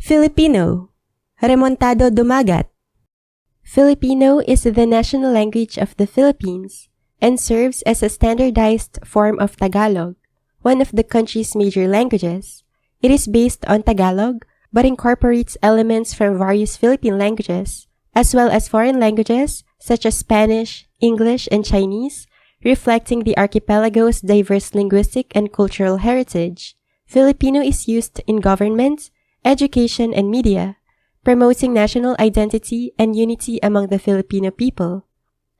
Filipino, remontado dumagat. Filipino is the national language of the Philippines and serves as a standardized form of Tagalog, one of the country's major languages. It is based on Tagalog but incorporates elements from various Philippine languages, as well as foreign languages such as Spanish, English, and Chinese, reflecting the archipelago's diverse linguistic and cultural heritage. Filipino is used in government, education, and media, promoting national identity and unity among the Filipino people.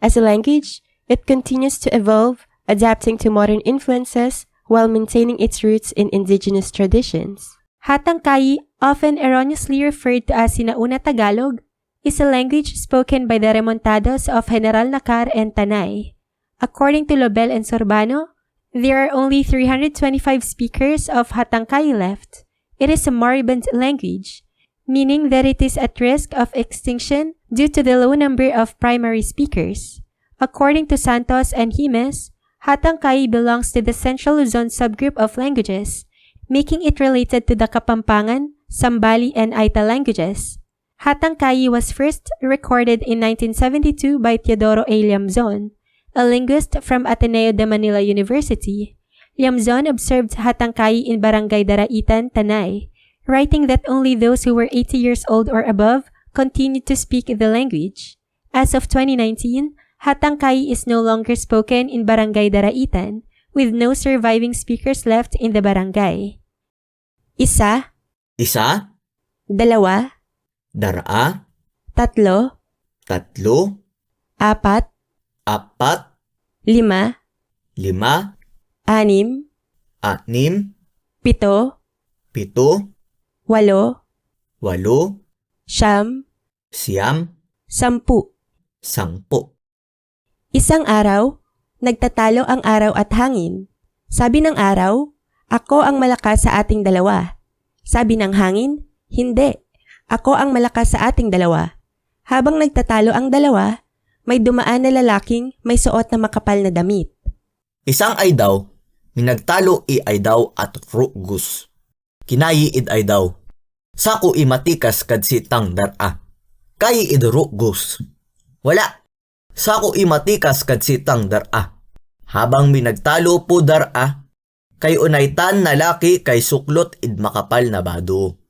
As a language, it continues to evolve, adapting to modern influences while maintaining its roots in indigenous traditions. Hatangkayi, often erroneously referred to as Sinauna Tagalog, is a language spoken by the Remontados of General Nakar and Tanay. According to Lobel and Sorbano, there are only 325 speakers of Hatangkayi left. It is a moribund language, meaning that it is at risk of extinction due to the low number of primary speakers. According to Santos and Jimenez, Hatangkayi belongs to the Central Luzon subgroup of languages, making it related to the Kapampangan, Sambali, and Aita languages. Hatangkayi was first recorded in 1972 by Teodoro A. Liamzon, a linguist from Ateneo de Manila University. Liamzon observed Hatangkayi in Barangay Daraitan, Tanay, writing that only those who were 80 years old or above continued to speak the language. As of 2019, Hatangkayi is no longer spoken in Barangay Daraitan, with no surviving speakers left in the barangay. Isa, dalawa, dara, tatlo, apat, lima, anim, pito, walo, siyam, sampu. Isang araw, nagtatalo ang araw at hangin. Sabi ng araw, ako ang malakas sa ating dalawa. Sabi ng hangin, hindi. Ako ang malakas sa ating dalawa. Habang nagtatalo ang dalawa, may dumaan na lalaking may suot na makapal na damit. Isang ay daw, minagtalo ay daw at rugus. Kinayi ay daw. Sako matikas kad sitang dara. Kayi rugus. Wala. Sako matikas kad sitang dara. Habang minagtalo po dara, kay unaytan na laki kay suklot makapal na bado.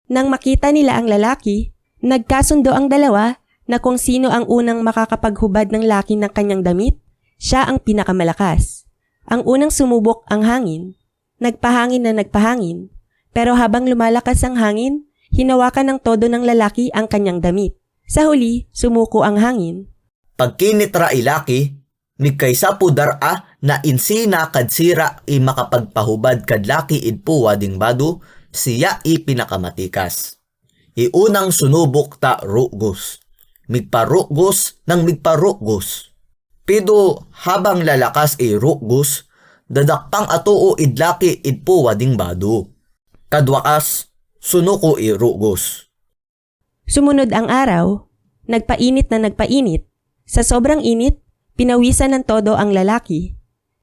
Nang makita nila ang lalaki, nagkasundo ang dalawa na kung sino ang unang makakapaghubad ng laki ng kanyang damit, siya ang pinakamalakas. Ang unang sumubok ang hangin. Nagpahangin na nagpahangin. Pero habang lumalakas ang hangin, hinawakan ng todo ng lalaki ang kanyang damit. Sa huli, sumuko ang hangin. Pagkinitra ilaki, nigkaysa po dara na insina kadsira makapagpahubad kadlaki idpo wading bado, siya pinakamatikas. Iunang sunubok ta rugos. Migparugos ng migparugos. Pido habang lalakas rugos, dadakpang atuo idlaki idpo wading bado. Kadwakas, sunuko rugos. Sumunod ang araw, nagpainit na nagpainit. Sa sobrang init, pinawisan ng todo ang lalaki.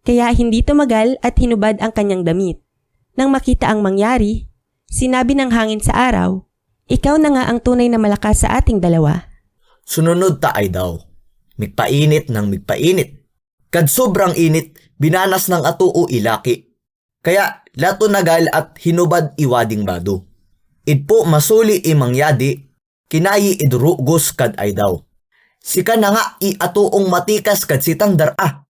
Kaya hindi tumagal at hinubad ang kanyang damit. Nang makita ang mangyari, sinabi ng hangin sa araw, ikaw na nga ang tunay na malakas sa ating dalawa. Sununod ta ay daw, migpainit ng migpainit. Kad sobrang init, binanas ng atuo ilaki. Kaya lato nagal at hinubad iwading bado. Idpo masuli mangyadi, kinayi idrugos kad ay daw. Sika na nga atuong matikas kad sitang dara.